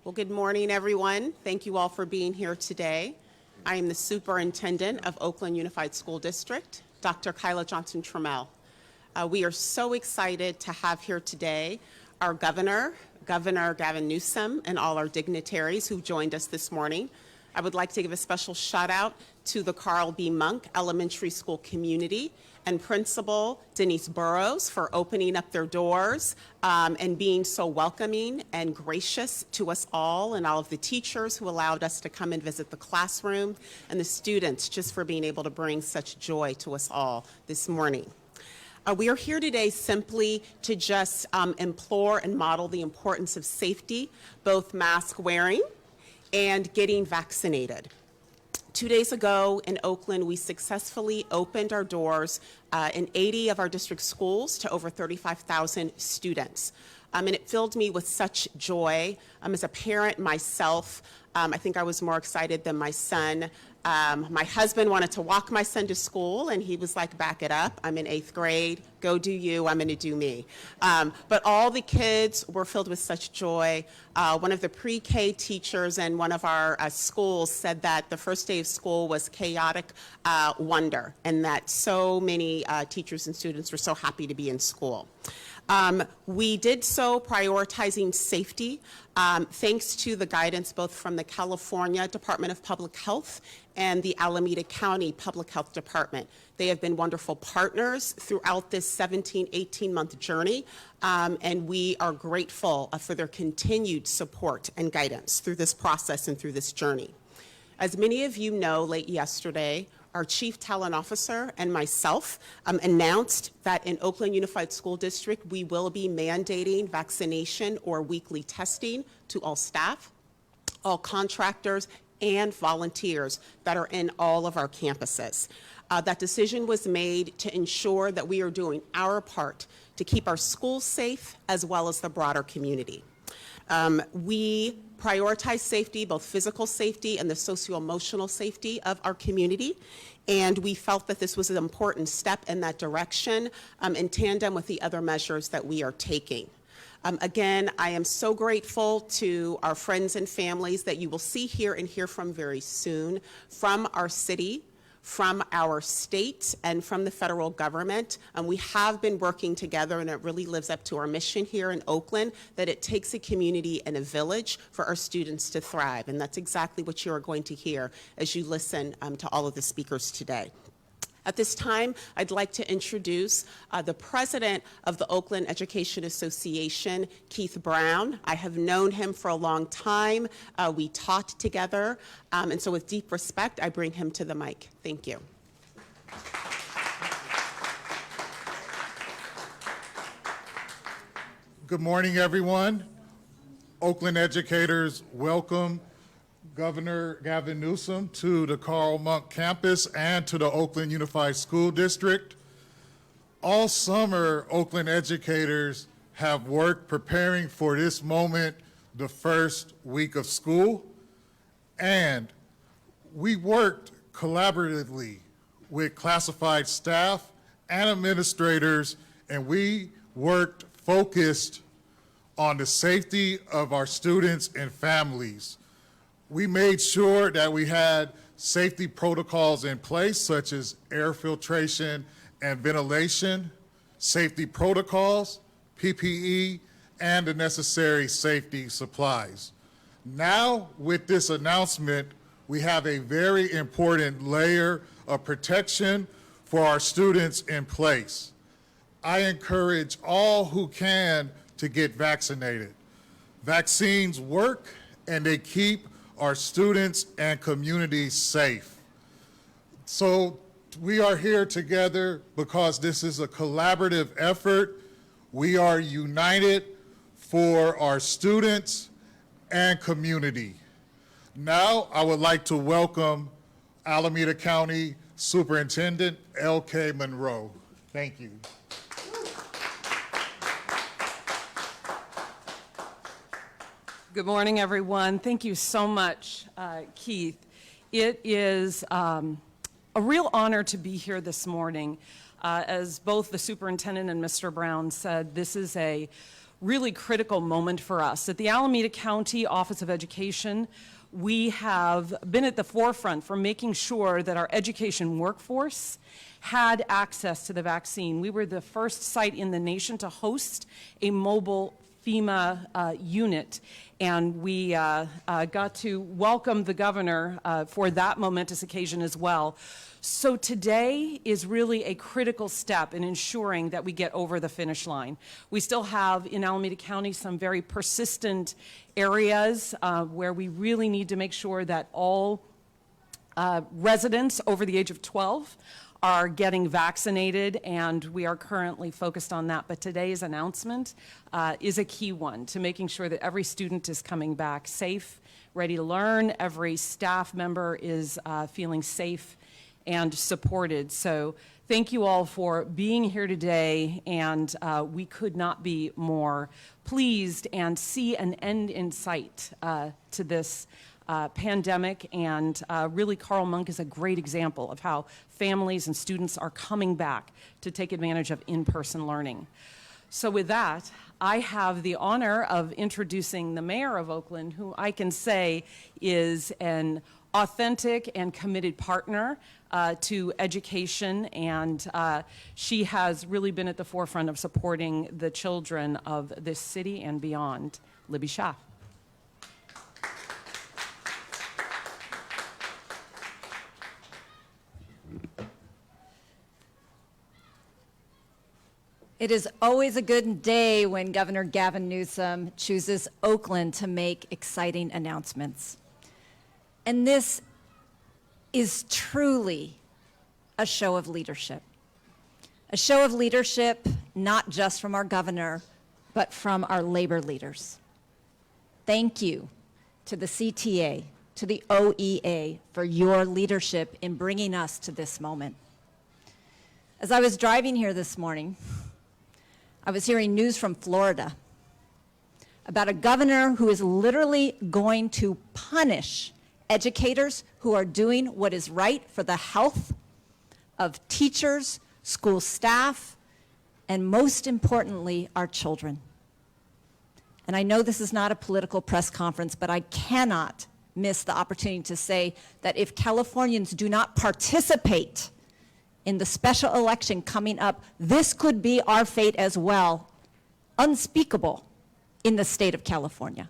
Well, good morning, everyone. Thank you all for being here today. I am the Superintendent of Oakland Unified School District, Dr. Kyla Johnson-Trammell. We are so excited to have here today our Governor Gavin Newsom, and all our dignitaries who joined us this morning. I would like to give a special shout out to the Carl B. Monk Elementary School community and Principal Denise Burrows for opening up their doors and being so welcoming and gracious to us all, and all of the teachers who allowed us to come and visit the classroom, and the students just for being able to bring such joy to us all this morning. We are here today simply to just implore and model the importance of safety, both mask wearing and getting vaccinated. 2 days ago in Oakland, we successfully opened our doors in 80 of our district schools to over 35,000 students. And it filled me with such joy. As a parent myself, I think I was more excited than my son. My husband wanted to walk my son to school, and he was like, back it up. I'm in 8th grade. Go do you. I'm going to do me. But all the kids were filled with such joy. One of the pre-K teachers in one of our schools said that the first day of school was chaotic wonder, and that so many teachers and students were so happy to be in school. We did so prioritizing safety, thanks to the guidance both from the California Department of Public Health and the Alameda County Public Health Department. They have been wonderful partners throughout this 17, 18-month journey, and we are grateful for their continued support and guidance through this process and through this journey. As many of you know, late yesterday, our Chief Talent Officer and myself announced that in Oakland Unified School District, we will be mandating vaccination or weekly testing to all staff, all contractors, and volunteers that are in all of our campuses. That decision was made to ensure that we are doing our part to keep our schools safe as well as the broader community. We prioritize safety, both physical safety and the socio-emotional safety of our community, and we felt that this was an important step in that direction in tandem with the other measures that we are taking. Again, I am so grateful to our friends and families that you will see here and hear from very soon from our city, from our state, and from the federal government. We have been working together, and it really lives up to our mission here in Oakland, that it takes a community and a village for our students to thrive. And that's exactly what you are going to hear as you listen to all of the speakers today. At this time, I'd like to introduce the president of the Oakland Education Association, Keith Brown. I have known him for a long time. We taught together, and so with deep respect, I bring him to the mic. Thank you. Good morning, everyone. Oakland educators, welcome Governor Gavin Newsom to the Carl Monk campus and to the Oakland Unified School District. All summer, Oakland educators have worked preparing for this moment, the first week of school, and we worked collaboratively with classified staff and administrators, and we worked focused on the safety of our students and families. We made sure that we had safety protocols in place, such as air filtration and ventilation, safety protocols, PPE, and the necessary safety supplies. Now, with this announcement, we have a very important layer of protection for our students in place. I encourage all who can to get vaccinated. Vaccines work, and they keep our students and communities safe. So we are here together because this is a collaborative effort. We are united for our students and community. Now I would like to welcome Alameda County Superintendent L.K. Monroe. Thank you. Good morning, everyone. Thank you so much, Keith. It is a real honor to be here this morning. As both the superintendent and Mr. Brown said, this is a really critical moment for us. At the Alameda County Office of Education, we have been at the forefront for making sure that our education workforce had access to the vaccine. We were the first site in the nation to host a mobile FEMA unit, and we got to welcome the governor for that momentous occasion as well. So today is really a critical step in ensuring that we get over the finish line. We still have in Alameda County some very persistent areas where we really need to make sure that all residents over the age of 12 are getting vaccinated, and we are currently focused on that. But today's announcement is a key one to making sure that every student is coming back safe, ready to learn, every staff member is feeling safe and supported. So thank you all for being here today, and we could not be more pleased and see an end in sight to this pandemic, and really Carl Monk is a great example of how families and students are coming back to take advantage of in-person learning. So with that, I have the honor of introducing the mayor of Oakland, who I can say is an authentic and committed partner to education, and she has really been at the forefront of supporting the children of this city and beyond. Libby Schaaf. It is always a good day when Governor Gavin Newsom chooses Oakland to make exciting announcements. And this is truly a show of leadership. A show of leadership not just from our governor, but from our labor leaders. Thank you to the CTA, to the OEA for your leadership in bringing us to this moment. As I was driving here this morning, I was hearing news from Florida about a governor who is literally going to punish educators who are doing what is right for the health of teachers, school staff, and most importantly, our children. And I know this is not a political press conference, but I cannot miss the opportunity to say that if Californians do not participate in the special election coming up, this could be our fate as well, unspeakable in the state of California.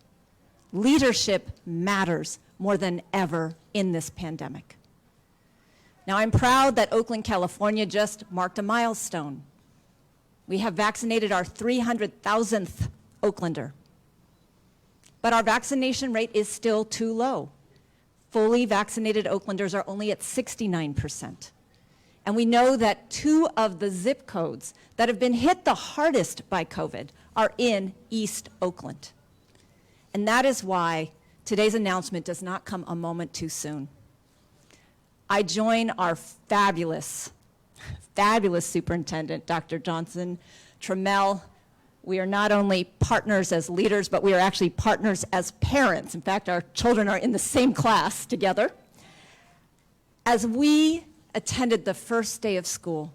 Leadership matters more than ever in this pandemic. Now, I'm proud that Oakland, California just marked a milestone. We have vaccinated our 300,000th Oaklander. But our vaccination rate is still too low. Fully vaccinated Oaklanders are only at 69%. And we know that 2 of the zip codes that have been hit the hardest by COVID are in East Oakland. And that is why today's announcement does not come a moment too soon. I join our fabulous superintendent, Dr. Johnson Trammell. We are not only partners as leaders, but we are actually partners as parents. In fact, our children are in the same class together. As we attended the first day of school,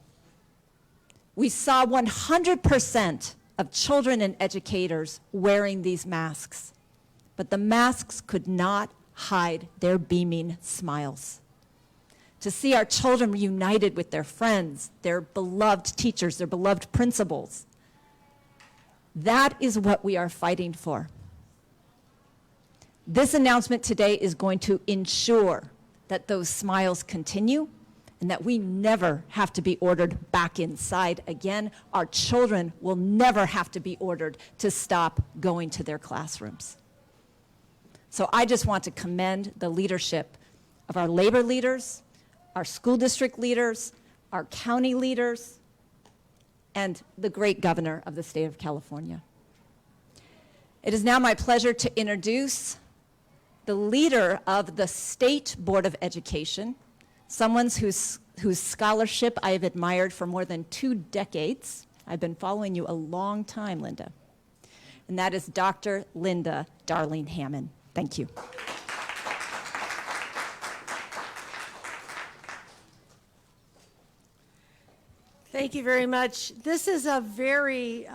we saw 100% of children and educators wearing these masks, but the masks could not hide their beaming smiles. To see our children reunited with their friends, their beloved teachers, their beloved principals, that is what we are fighting for. This announcement today is going to ensure that those smiles continue and that we never have to be ordered back inside again. Our children will never have to be ordered to stop going to their classrooms. So I just want to commend the leadership of our labor leaders, our school district leaders, our county leaders, and the great governor of the state of California. It is now my pleasure to introduce the leader of the State Board of Education, someone whose scholarship I have admired for more than 2 decades. I've been following you a long time, Linda. And that is Dr. Linda Darling Hammond. Thank you. Thank you very much. This is a very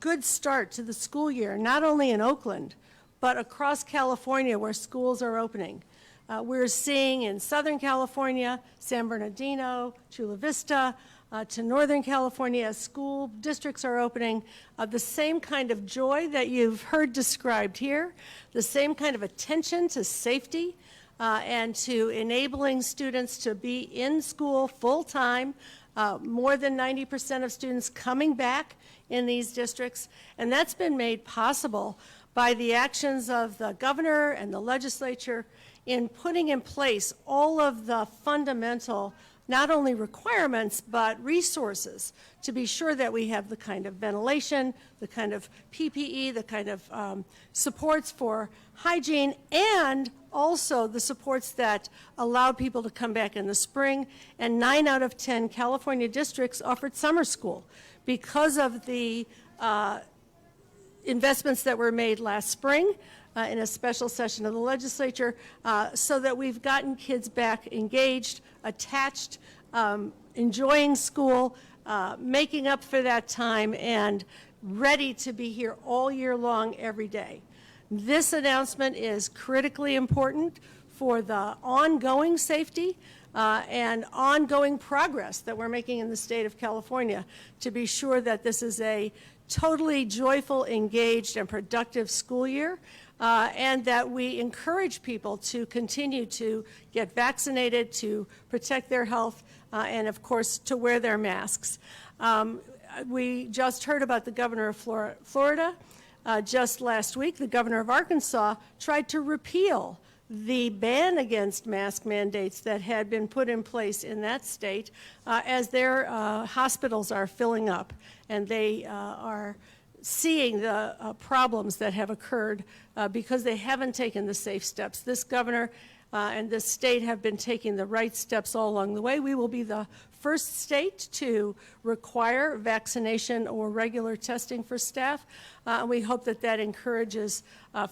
good start to the school year, not only in Oakland, but across California where schools are opening. We're seeing in Southern California, San Bernardino, Chula Vista, to Northern California, as school districts are opening, the same kind of joy that you've heard described here, the same kind of attention to safety and to enabling students to be in school full-time, more than 90% of students coming back in these districts, and that's been made possible by the actions of the governor and the legislature in putting in place all of the fundamental, not only requirements, but resources to be sure that we have the kind of ventilation, the kind of PPE, the kind of supports for hygiene, and also the supports that allowed people to come back in the spring. And 9 out of 10 California districts offered summer school because of the investments that were made last spring in a special session of the legislature, so that we've gotten kids back engaged, attached, enjoying school, making up for that time, and ready to be here all year long, every day. This announcement is critically important for the ongoing safety and ongoing progress that we're making in the state of California to be sure that this is a totally joyful, engaged, and productive school year, and that we encourage people to continue to get vaccinated, to protect their health, and of course to wear their masks. We just heard about the governor of Florida. Just last week, the governor of Arkansas tried to repeal the ban against mask mandates that had been put in place in that state, as their hospitals are filling up and they are seeing the problems that have occurred because they haven't taken the safe steps. This governor and this state have been taking the right steps all along the way. We will be the first state to require vaccination or regular testing for staff. We hope that that encourages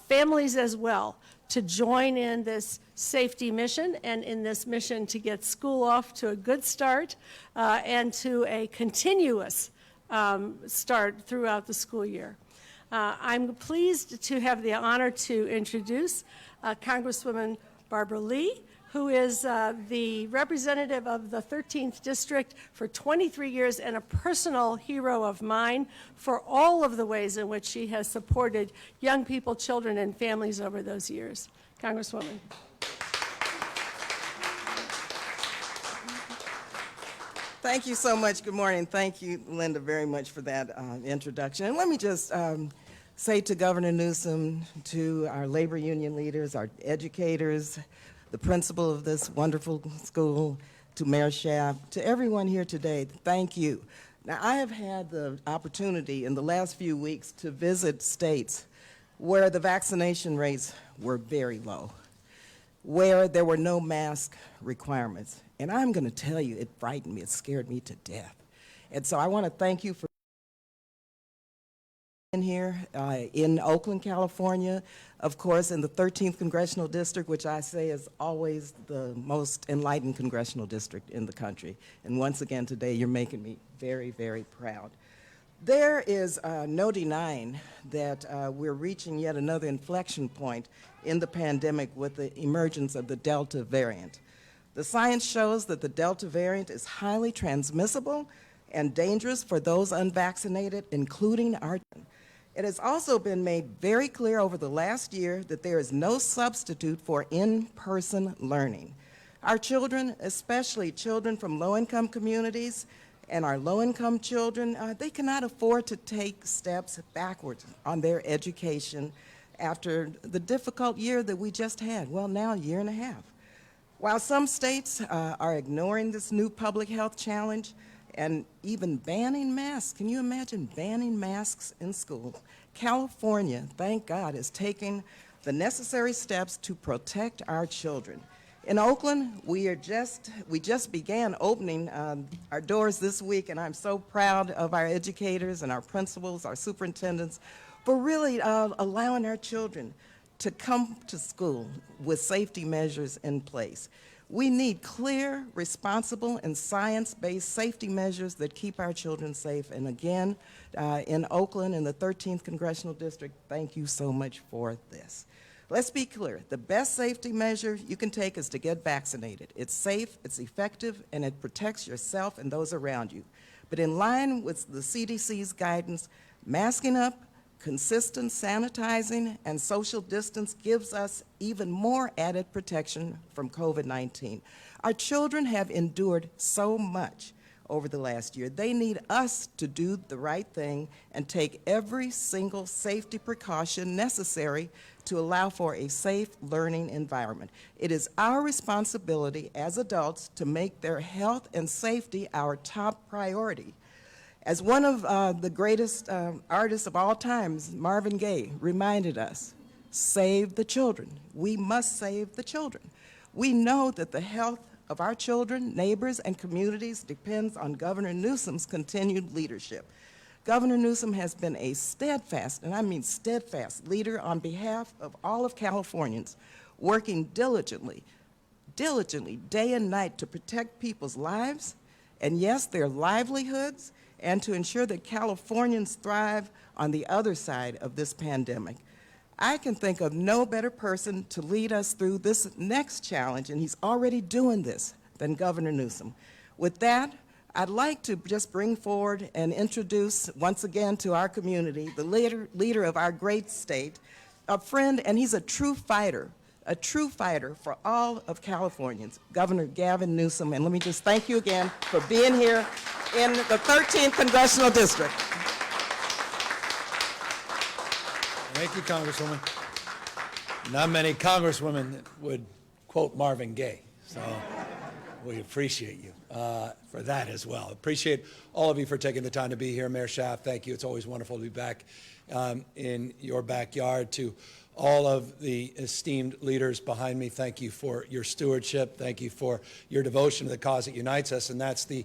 families as well to join in this safety mission and in this mission to get school off to a good start and to a continuous start throughout the school year. I'm pleased to have the honor to introduce Congresswoman Barbara Lee, who is the representative of the 13th District for 23 years and a personal hero of mine for all of the ways in which she has supported young people, children, and families over those years. Congresswoman. Thank you so much. Good morning. Thank you, Linda, very much for that introduction. And let me just say to Governor Newsom, to our labor union leaders, our educators, the principal of this wonderful school, to Mayor Schaaf, to everyone here today, thank you. Now, I have had the opportunity in the last few weeks to visit states where the vaccination rates were very low, where there were no mask requirements. And I'm going to tell you, it frightened me, it scared me to death. And so I want to thank you for being here in Oakland, California, of course, in the 13th Congressional District, which I say is always the most enlightened congressional district in the country. And once again today, you're making me very, very proud. There is no denying that we're reaching yet another inflection point in the pandemic with the emergence of the Delta variant. The science shows that the Delta variant is highly transmissible and dangerous for those unvaccinated, including our children. It has also been made very clear over the last year that there is no substitute for in-person learning. Our children, especially children from low-income communities and our low-income children, they cannot afford to take steps backwards on their education after the difficult year that we just had, well, now a year and a half. While some states are ignoring this new public health challenge and even banning masks, can you imagine banning masks in school? California, thank God, is taking the necessary steps to protect our children. In Oakland, we just began opening our doors this week, and I'm so proud of our educators and our principals, our superintendents, for really allowing our children to come to school with safety measures in place. We need clear, responsible, and science-based safety measures that keep our children safe. And again, in Oakland, in the 13th Congressional District, thank you so much for this. Let's be clear. The best safety measure you can take is to get vaccinated. It's safe, it's effective, and it protects yourself and those around you. But in line with the CDC's guidance, masking up, consistent sanitizing, and social distance gives us even more added protection from COVID-19. Our children have endured so much over the last year. They need us to do the right thing and take every single safety precaution necessary to allow for a safe learning environment. It is our responsibility as adults to make their health and safety our top priority. As one of the greatest artists of all times, Marvin Gaye, reminded us, save the children. We must save the children. We know that the health of our children, neighbors, and communities depends on Governor Newsom's continued leadership. Governor Newsom has been a steadfast, and I mean steadfast, leader on behalf of all of Californians, working diligently, day and night to protect people's lives, and yes, their livelihoods, and to ensure that Californians thrive on the other side of this pandemic. I can think of no better person to lead us through this next challenge, and he's already doing this, than Governor Newsom. With that, I'd like to just bring forward and introduce once again to our community the leader of our great state, a friend, and he's a true fighter for all of Californians, Governor Gavin Newsom. And let me just thank you again for being here in the 13th Congressional District. Thank you, Congresswoman. Not many congresswomen would quote Marvin Gaye, so we appreciate you for that as well. Appreciate all of you for taking the time to be here. Mayor Schaaf, thank you. It's always wonderful to be back in your backyard. To all of the esteemed leaders behind me, thank you for your stewardship. Thank you for your devotion to the cause that unites us, and that's the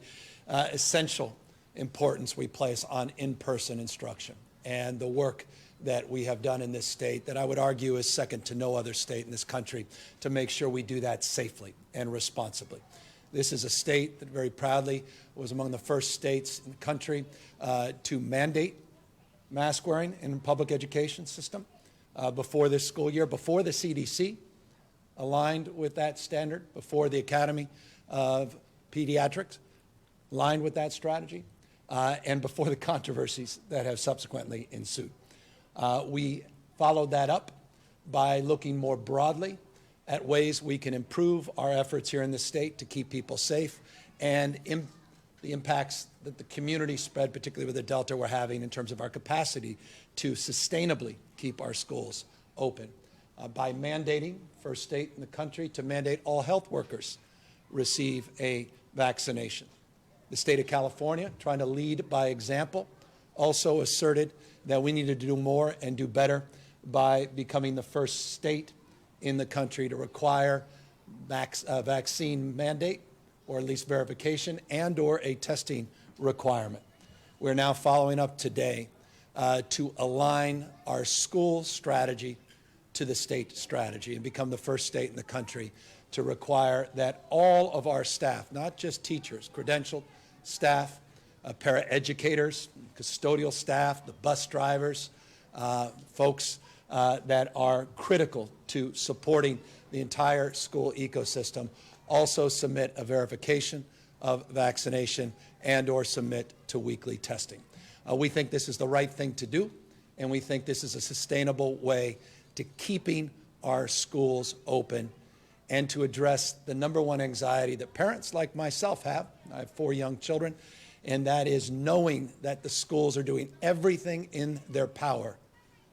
essential importance we place on in-person instruction and the work that we have done in this state that I would argue is second to no other state in this country to make sure we do that safely and responsibly. This is a state that very proudly was among the first states in the country to mandate mask wearing in the public education system before this school year, before the CDC aligned with that standard, before the Academy of Pediatrics aligned with that strategy, and before the controversies that have subsequently ensued. We followed that up by looking more broadly at ways we can improve our efforts here in the state to keep people safe and the impacts that the community spread, particularly with the Delta, we're having in terms of our capacity to sustainably keep our schools open. By mandating, first state in the country to mandate all health workers receive a vaccination. The state of California, trying to lead by example, also asserted that we needed to do more and do better by becoming the first state in the country to require vaccine mandate, or at least verification, and or a testing requirement. We're now following up today to align our school strategy to the state strategy and become the first state in the country to require that all of our staff, not just teachers, credentialed staff, paraeducators, custodial staff, the bus drivers, folks that are critical to supporting the entire school ecosystem, also submit a verification of vaccination and or submit to weekly testing. We think this is the right thing to do, and we think this is a sustainable way to keeping our schools open and to address the #1 anxiety that parents like myself have. I have 4 young children, and that is knowing that the schools are doing everything in their power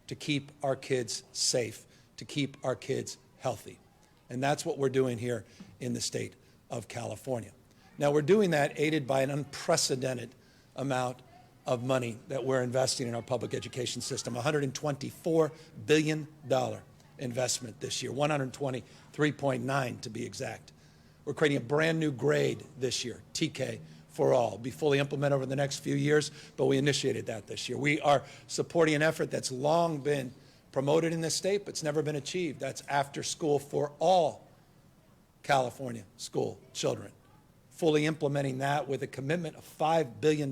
to keep our kids safe, to keep our kids healthy. And that's what we're doing here in the state of California. Now, we're doing that aided by an unprecedented amount of money that we're investing in our public education system, $124 billion investment this year, 123.9 to be exact. We're creating a brand new grade this year, TK for all, be fully implemented over the next few years, but we initiated that this year. We are supporting an effort that's long been promoted in this state, but it's never been achieved. That's after school for all California school children, fully implementing that with a commitment of $5 billion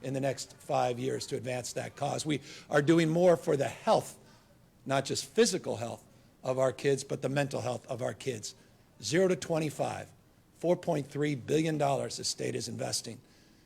in the next 5 years to advance that cause. We are doing more for the health, not just physical health of our kids, but the mental health of our kids. 0 to 25, $4.3 billion the state is investing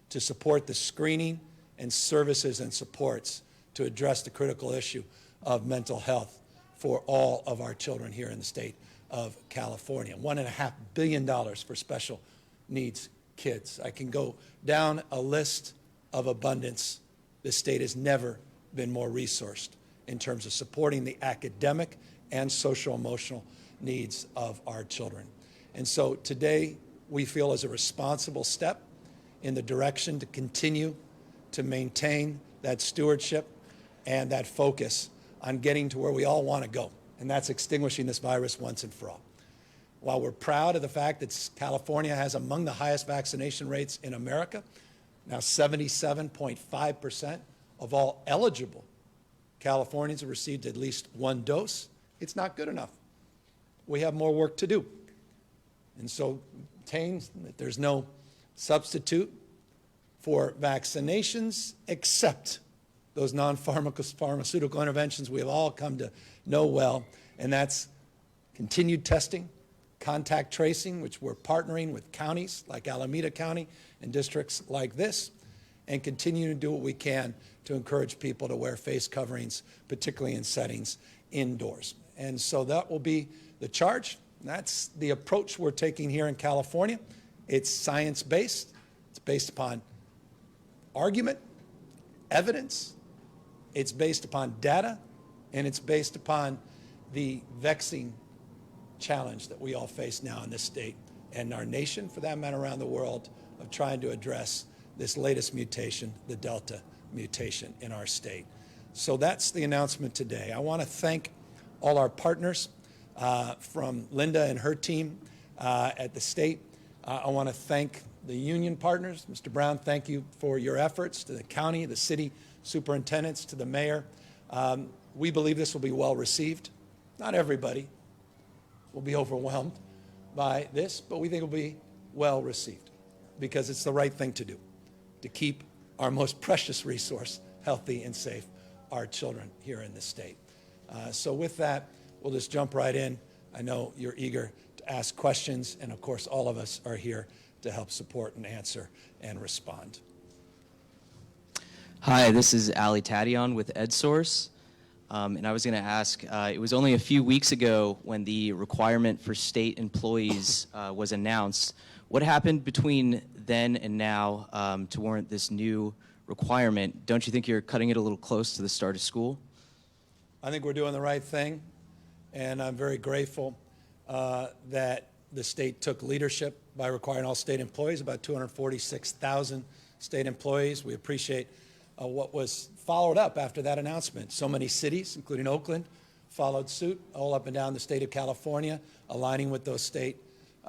to support the screening and services and supports to address the critical issue of mental health for all of our children here in the state of California. $1.5 billion for special needs kids. I can go down a list of abundance. This state has never been more resourced in terms of supporting the academic and social-emotional needs of our children. And so today, we feel is a responsible step in the direction to continue to maintain that stewardship and that focus on getting to where we all want to go, and that's extinguishing this virus once and for all. While we're proud of the fact that California has among the highest vaccination rates in America, now 77.5% of all eligible Californians have received at least one dose, it's not good enough. We have more work to do. And so maintains that there's no substitute for vaccinations except those non-pharmaceutical interventions we have all come to know well, and that's continued testing, contact tracing, which we're partnering with counties like Alameda County and districts like this, and continuing to do what we can to encourage people to wear face coverings, particularly in settings indoors. And so that will be the charge. That's the approach we're taking here in California. It's science-based. It's based upon argument, evidence. It's based upon data, and it's based upon the vexing challenge that we all face now in this state and our nation, for that matter, around the world, of trying to address this latest mutation, the Delta mutation in our state. So that's the announcement today. I want to thank all our partners, from Linda and her team at the state. I want to thank the union partners. Mr. Brown, thank you for your efforts, to the county, the city superintendents, to the mayor. We believe this will be well received. Not everybody will be overwhelmed by this, but we think it will be well received because it's the right thing to do, to keep our most precious resource healthy and safe, our children here in this state. So with that, we'll just jump right in. I know you're eager to ask questions, and of course, all of us are here to help support and answer and respond. Hi, this is Ali Tadion with EdSource, and I was going to ask, it was only a few weeks ago when the requirement for state employees was announced. What happened between then and now to warrant this new requirement? Don't you think you're cutting it a little close to the start of school? I think we're doing the right thing, and I'm very grateful that the state took leadership by requiring all state employees, about 246,000 state employees. We appreciate what was followed up after that announcement. So many cities, including Oakland, followed suit all up and down the state of California, aligning with those state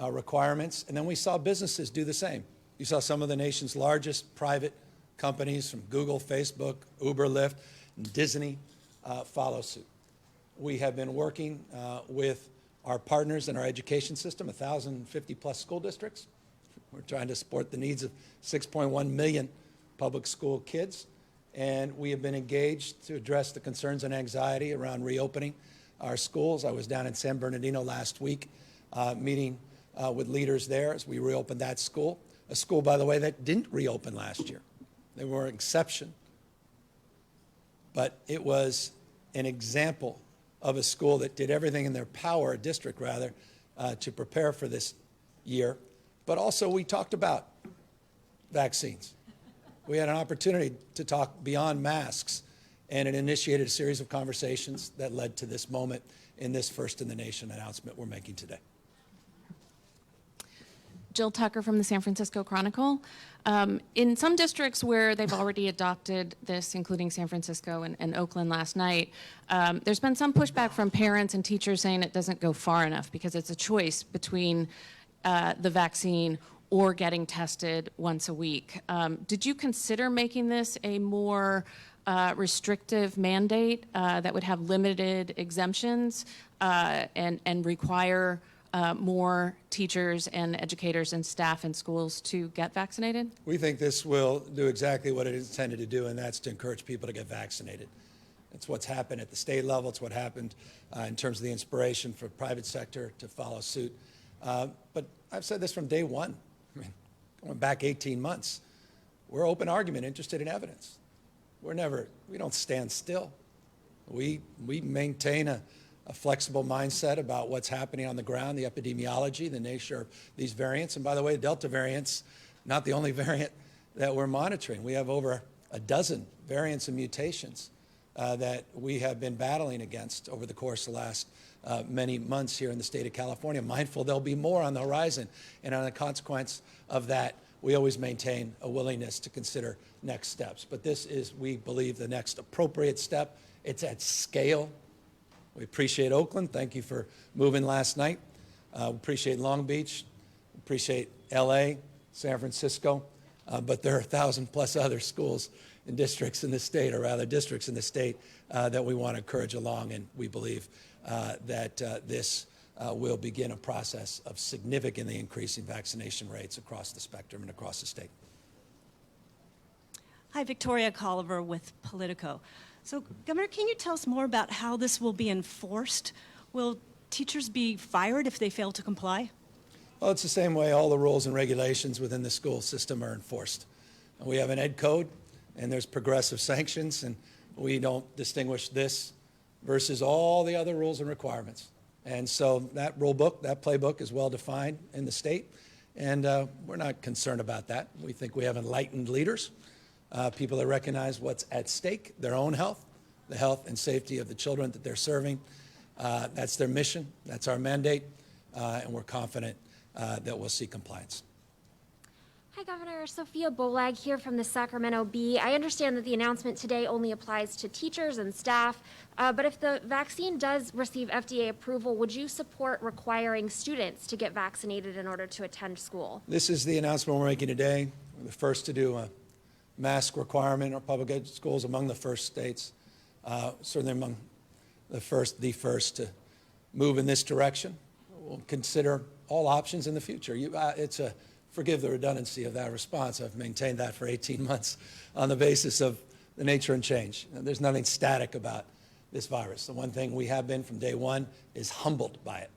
requirements. And then we saw businesses do the same. You saw some of the nation's largest private companies, from Google, Facebook, Uber, Lyft, and Disney, follow suit. We have been working with our partners in our education system, 1,050 plus school districts. We're trying to support the needs of 6.1 million public school kids. And we have been engaged to address the concerns and anxiety around reopening our schools. I was down in San Bernardino last week meeting with leaders there as we reopened that school. A school, by the way, that didn't reopen last year. They were an exception. But it was an example of a school that did everything in their power, a district rather, to prepare for this year. But also we talked about vaccines. We had an opportunity to talk beyond masks, and it initiated a series of conversations that led to this moment in this first in the nation announcement we're making today. Jill Tucker from the San Francisco Chronicle. In some districts where they've already adopted this, including San Francisco and Oakland last night, there's been some pushback from parents and teachers saying it doesn't go far enough because it's a choice between the vaccine or getting tested once a week. Did you consider making this a more restrictive mandate that would have limited exemptions and require more teachers and educators and staff in schools to get vaccinated? We think this will do exactly what it is intended to do, and that's to encourage people to get vaccinated. It's what's happened at the state level. It's what happened in terms of the inspiration for the private sector to follow suit. But I've said this from day one, going back 18 months. We're open argument, interested in evidence. We don't stand still. We maintain a flexible mindset about what's happening on the ground, the epidemiology, the nature of these variants. And by the way, Delta variant's not the only variant that we're monitoring. We have over a dozen variants and mutations that we have been battling against over the course of the last many months here in the state of California. Mindful there'll be more on the horizon, and on the consequence of that, we always maintain a willingness to consider next steps. But this is, we believe, the next appropriate step. It's at scale. We appreciate Oakland. Thank you for moving last night. We appreciate Long Beach. We appreciate LA, San Francisco. But there are 1,000+ other schools and districts in the state, or rather districts in the state, that we want to encourage along, and we believe that this will begin a process of significantly increasing vaccination rates across the spectrum and across the state. Hi, Victoria Colliver with Politico. So, Governor, can you tell us more about how this will be enforced? Will teachers be fired if they fail to comply? Well, it's the same way all the rules and regulations within the school system are enforced. We have an ed code, and there's progressive sanctions, and we don't distinguish this versus all the other rules and requirements. And so that rule book, that playbook is well defined in the state, and we're not concerned about that. We think we have enlightened leaders, people that recognize what's at stake, their own health, the health and safety of the children that they're serving. That's their mission, that's our mandate, and we're confident that we'll see compliance. Hi, Governor. Sophia Bolag here from the Sacramento Bee. I understand that the announcement today only applies to teachers and staff, but if the vaccine does receive FDA approval, would you support requiring students to get vaccinated in order to attend school? This is the announcement we're making today. We're the first to do a mask requirement in our public ed schools, among the first states, certainly among the first to move in this direction. We'll consider all options in the future. Forgive the redundancy of that response. I've maintained that for 18 months on the basis of the nature and change. There's nothing static about this virus. The one thing we have been from day one is humbled by it.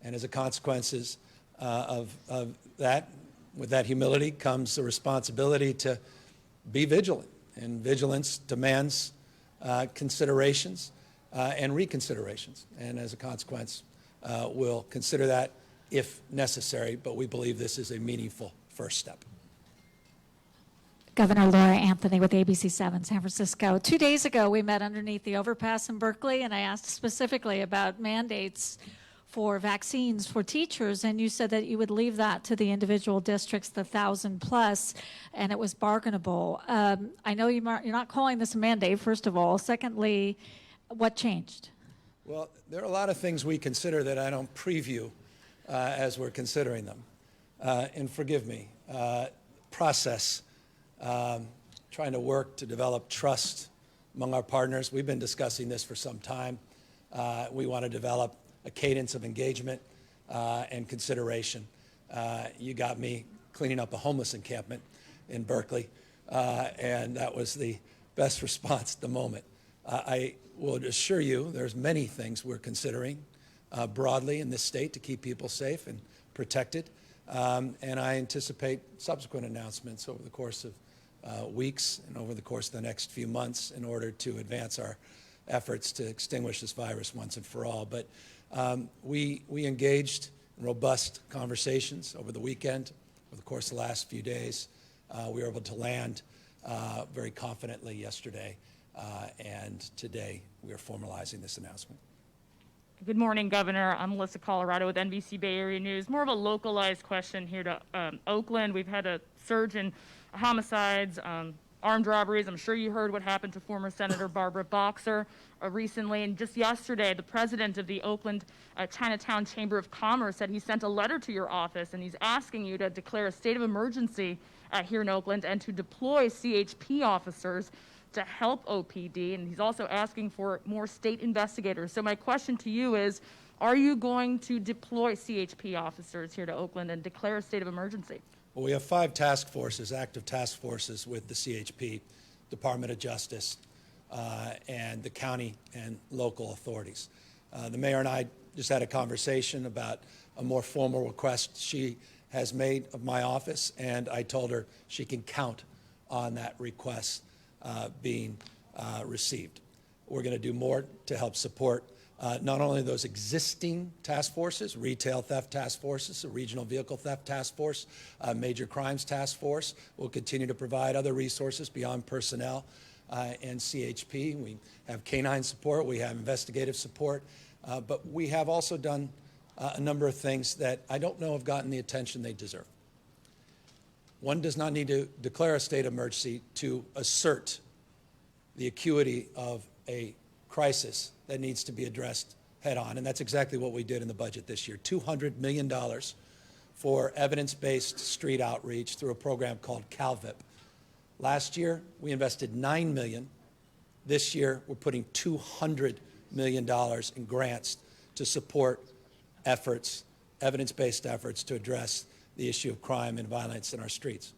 And as a consequence of that, with that humility comes the responsibility to be vigilant. And vigilance demands considerations and reconsiderations. And as a consequence, we'll consider that if necessary, but we believe this is a meaningful first step. Governor Laura Anthony with ABC7 San Francisco. 2 days ago, we met underneath the overpass in Berkeley, and I asked specifically about mandates for vaccines for teachers, and you said that you would leave that to the individual districts, the 1,000+, and it was bargainable. I know you're not calling this a mandate, first of all. Secondly, what changed? Well, there are a lot of things we consider that I don't preview as we're considering them. And forgive me, process, trying to work to develop trust among our partners. We've been discussing this for some time. We want to develop a cadence of engagement and consideration. You got me cleaning up a homeless encampment in Berkeley, and that was the best response at the moment. I will assure you there's many things we're considering broadly in this state to keep people safe and protected. And I anticipate subsequent announcements over the course of weeks and over the course of the next few months in order to advance our efforts to extinguish this virus once and for all. But we engaged in robust conversations over the weekend, over the course of the last few days. We were able to land very confidently yesterday, and today we are formalizing this announcement. Good morning, Governor. I'm Melissa Colorado with NBC Bay Area News. More of a localized question here to Oakland. We've had a surge in homicides, armed robberies. I'm sure you heard what happened to former Senator Barbara Boxer recently. And just yesterday, the president of the Oakland Chinatown Chamber of Commerce said he sent a letter to your office, and he's asking you to declare a state of emergency here in Oakland and to deploy CHP officers to help OPD, and he's also asking for more state investigators. So my question to you is, Are you going to deploy CHP officers here to Oakland and declare a state of emergency? Well, we have 5 task forces, active task forces with the CHP, Department of Justice, and the county and local authorities. The mayor and I just had a conversation about a more formal request she has made of my office, and I told her she can count on that request being received. We're going to do more to help support not only those existing task forces, retail theft task forces, a regional vehicle theft task force, major crimes task force. We'll continue to provide other resources beyond personnel and CHP. We have canine support, we have investigative support, but we have also done a number of things that I don't know have gotten the attention they deserve. One does not need to declare a state of emergency to assert the acuity of a crisis that needs to be addressed head on, and that's exactly what we did in the budget this year. $200 million for evidence-based street outreach through a program called CalVIP. Last year, we invested $9 million. This year, we're putting $200 million in grants to support efforts, evidence-based efforts to address the issue of crime and violence in our streets.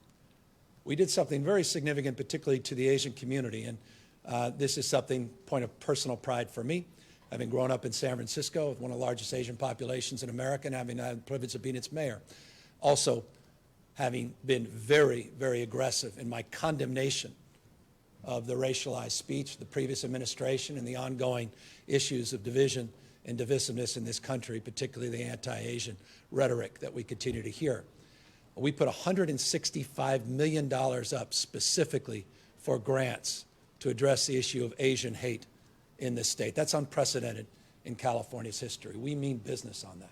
We did something very significant, particularly to the Asian community, and this is something, point of personal pride for me, having grown up in San Francisco with one of the largest Asian populations in America and having had the privilege of being its mayor. Also, having been very, very aggressive in my condemnation of the racialized speech of the previous administration and the ongoing issues of division and divisiveness in this country, particularly the anti-Asian rhetoric that we continue to hear. We put $165 million up specifically for grants to address the issue of Asian hate in this state. That's unprecedented in California's history. We mean business on that.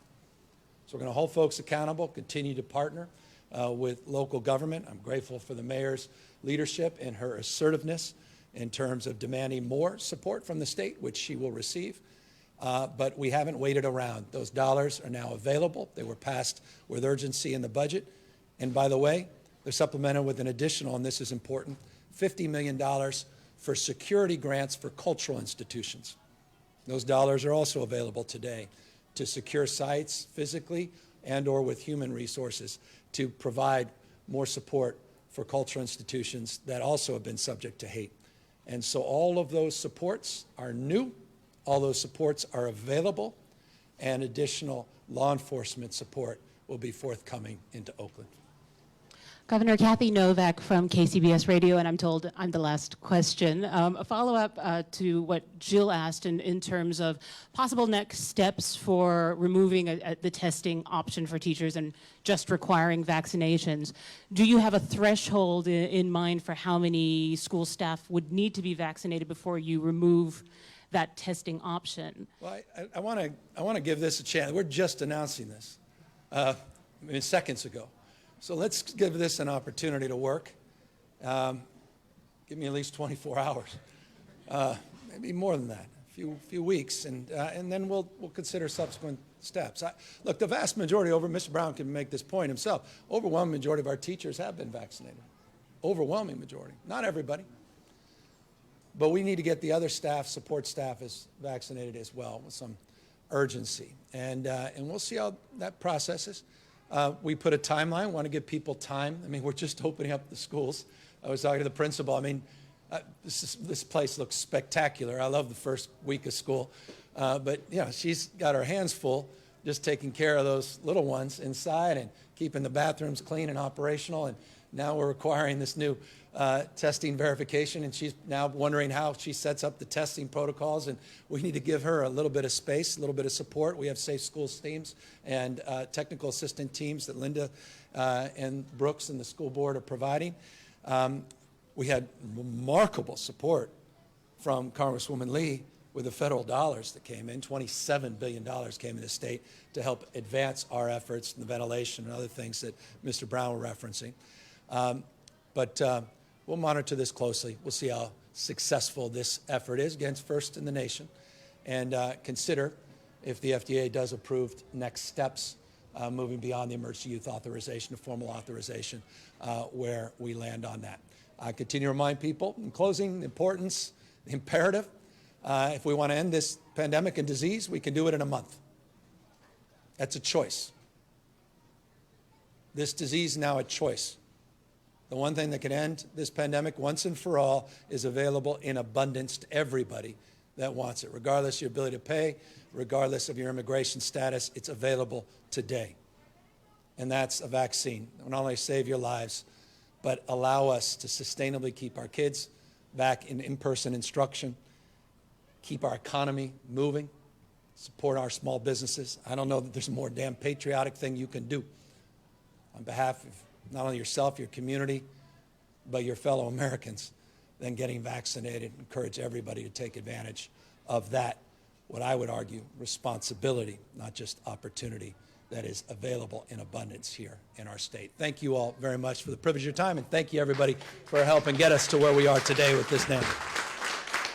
So we're going to hold folks accountable, continue to partner with local government. I'm grateful for the mayor's leadership and her assertiveness in terms of demanding more support from the state, which she will receive. But we haven't waited around. Those dollars are now available. They were passed with urgency in the budget. And by the way, they're supplemented with an additional, and this is important, $50 million for security grants for cultural institutions. Those dollars are also available today to secure sites physically and or with human resources to provide more support for cultural institutions that also have been subject to hate. And so all of those supports are new, all those supports are available, and additional law enforcement support will be forthcoming into Oakland. Governor Kathy Novak from KCBS Radio, and I'm told I'm the last question. A follow-up to what Jill asked in terms of possible next steps for removing the testing option for teachers and just requiring vaccinations. Do you have a threshold in mind for how many school staff would need to be vaccinated before you remove that testing option? Well, I want to give this a chance. We're just announcing this seconds ago. So let's give this an opportunity to work. Give me at least 24 hours, maybe more than that, a few weeks, and then we'll consider subsequent steps. Look, the vast majority, Mr. Brown can make this point himself, overwhelming majority of our teachers have been vaccinated. Overwhelming majority, not everybody. But we need to get the other staff, support staff, is vaccinated as well with some urgency. And we'll see how that process is. We put a timeline, want to give people time. I mean, we're just opening up the schools. I was talking to the principal. I mean, this place looks spectacular. I love the first week of school. But, yeah, she's got her hands full just taking care of those little ones inside and keeping the bathrooms clean and operational. And now we're requiring this new testing verification, and she's now wondering how she sets up the testing protocols, and we need to give her a little bit of space, a little bit of support. We have Safe Schools teams and technical assistant teams that Linda and Brooks and the school board are providing. We had remarkable support from Congresswoman Lee with the federal dollars that came in. $27 billion came in the state to help advance our efforts in the ventilation and other things that Mr. Brown were referencing. But we'll monitor this closely. We'll see how successful this effort is, again, first in the nation, and consider if the FDA does approve next steps moving beyond the emergency use authorization to formal authorization, where we land on that. I continue to remind people, in closing, the importance, the imperative. If we want to end this pandemic and disease, we can do it in a month. That's a choice. This disease is now a choice. The one thing that can end this pandemic once and for all is available in abundance to everybody that wants it, regardless of your ability to pay, regardless of your immigration status. It's available today. And that's a vaccine that will not only save your lives, but allow us to sustainably keep our kids back in in-person instruction, keep our economy moving, support our small businesses. I don't know that there's a more damn patriotic thing you can do on behalf of not only yourself, your community, but your fellow Americans than getting vaccinated. Encourage everybody to take advantage of that, what I would argue, responsibility, not just opportunity, that is available in abundance here in our state. Thank you all very much for the privilege of your time, and thank you, everybody, for helping get us to where we are today with this name.